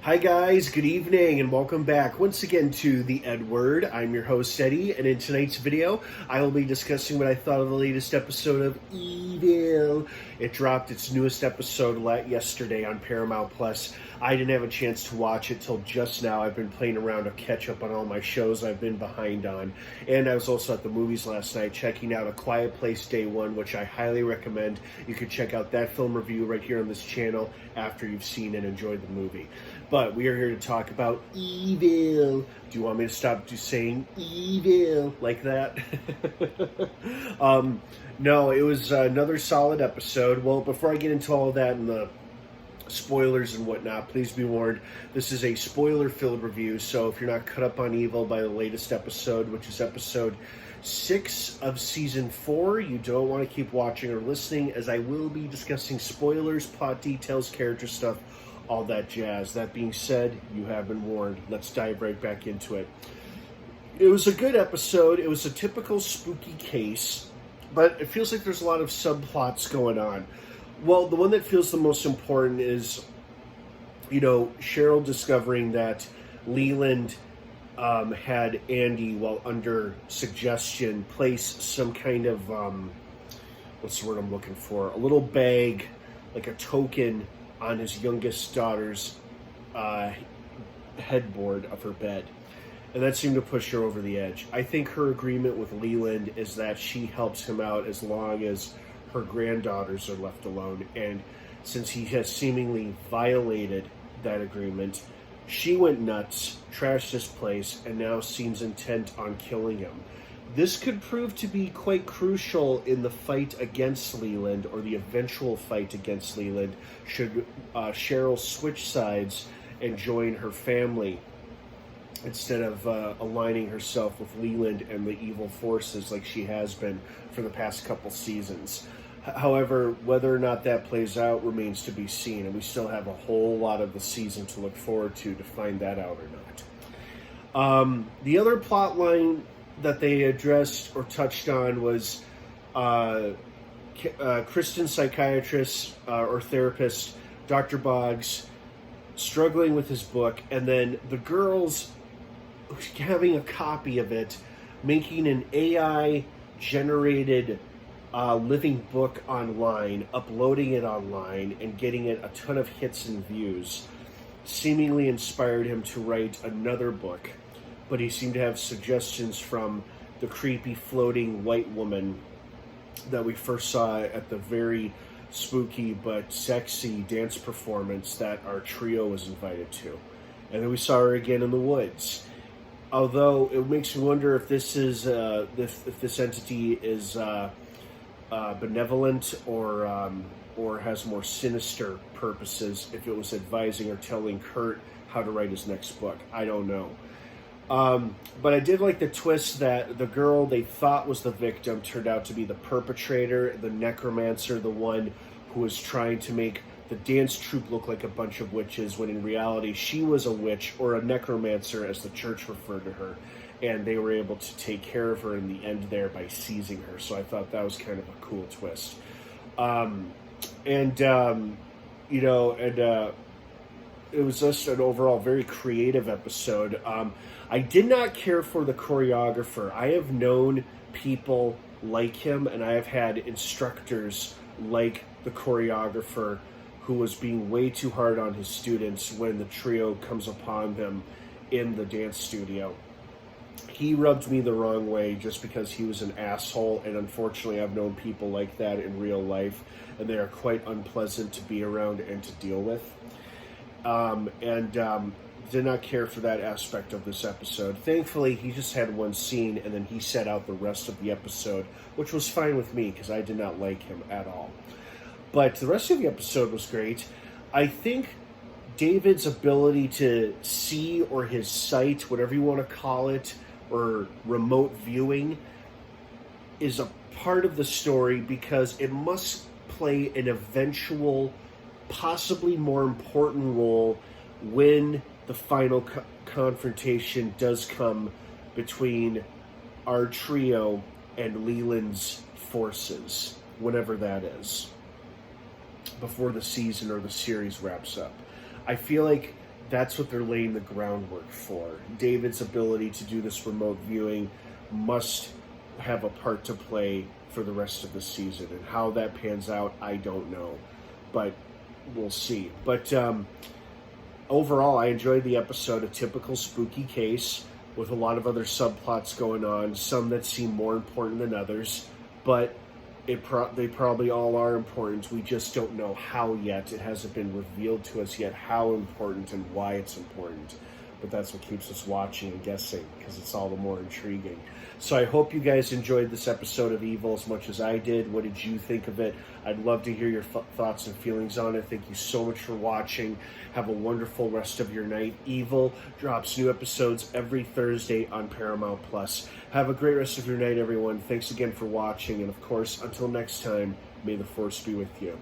Hi guys, good evening and welcome back once again to the EdWord. I'm your host Eddie, and in tonight's video I will be discussing what I thought of the latest episode of Evil. It dropped its newest episode yesterday on Paramount Plus. I didn't have a chance to watch it till just now. I've been playing around to catch up on all my shows I've been behind on. And I was also at the movies last night checking out A Quiet Place Day 1, which I highly recommend. You can check out that film review right here on this channel after you've seen and enjoyed the movie. But we are here to talk about Evil. Do you want me to stop just saying Evil like that? No, it was another solid episode. Well, before I get into all of that and the spoilers and whatnot, please be warned, this is a spoiler-filled review, so if you're not caught up on Evil by the latest episode, which is episode 6 of season 4, you don't want to keep watching or listening, as I will be discussing spoilers, plot details, character stuff, all that jazz. That being said, you have been warned. Let's dive right back into it. It was a good episode. It was a typical spooky case, but it feels like there's a lot of subplots going on. Well, the one that feels the most important is, Cheryl discovering that Leland had Andy, while under suggestion, place some kind of, what's the word I'm looking for? A little bag, like a token, on his youngest daughter's headboard of her bed. And that seemed to push her over the edge. I think her agreement with Leland is that she helps him out as long as her granddaughters are left alone. And since he has seemingly violated that agreement, she went nuts, trashed his place, and now seems intent on killing him. This could prove to be quite crucial in the fight against Leland, or the eventual fight against Leland, should Cheryl switch sides and join her family instead of aligning herself with Leland and the evil forces like she has been for the past couple seasons. However, whether or not that plays out remains to be seen, and we still have a whole lot of the season to look forward to find that out or not. The other plot line that they addressed or touched on was Kristen's psychiatrist or therapist, Dr. Boggs, struggling with his book, and then the girls having a copy of it, making an AI-generated living book online, uploading it online, and getting it a ton of hits and views, seemingly inspired him to write another book. But he seemed to have suggestions from the creepy floating white woman that we first saw at the very spooky but sexy dance performance that our trio was invited to. And then we saw her again in the woods. Although it makes me wonder if this is if this entity is benevolent or has more sinister purposes, if it was advising or telling Kurt how to write his next book. I don't know. But I did like the twist that the girl they thought was the victim turned out to be the perpetrator, the necromancer, the one who was trying to make the dance troupe look like a bunch of witches, when in reality she was a witch, or a necromancer as the church referred to her, and they were able to take care of her in the end there by seizing her. So I thought that was kind of a cool twist. It was just an overall very creative episode. I did not care for the choreographer. I have known people like him, and I have had instructors like the choreographer who was being way too hard on his students when the trio comes upon them in the dance studio. He rubbed me the wrong way just because he was an asshole, and unfortunately I've known people like that in real life, and they are quite unpleasant to be around and to deal with. Did not care for that aspect of this episode. Thankfully, he just had one scene, and then he set out the rest of the episode, which was fine with me because I did not like him at all. But the rest of the episode was great. I think David's ability to see, or his sight, whatever you want to call it, or remote viewing, is a part of the story because it must play an eventual, possibly more important role when the final confrontation does come between our trio and Leland's forces, whenever that is, before the season or the series wraps up. I feel like that's what they're laying the groundwork for. David's ability to do this remote viewing must have a part to play for the rest of the season, and how that pans out, I don't know, but we'll see. But overall, I enjoyed the episode. A typical spooky case with a lot of other subplots going on, some that seem more important than others, but they probably all are important. We just don't know how yet. It hasn't been revealed to us yet how important and why it's important. But that's what keeps us watching and guessing, because it's all the more intriguing. So I hope you guys enjoyed this episode of Evil as much as I did. What did you think of it? I'd love to hear your thoughts and feelings on it. Thank you so much for watching. Have a wonderful rest of your night. Evil drops new episodes every Thursday on Paramount Plus. Have a great rest of your night, everyone. Thanks again for watching. And of course, until next time, may the Force be with you.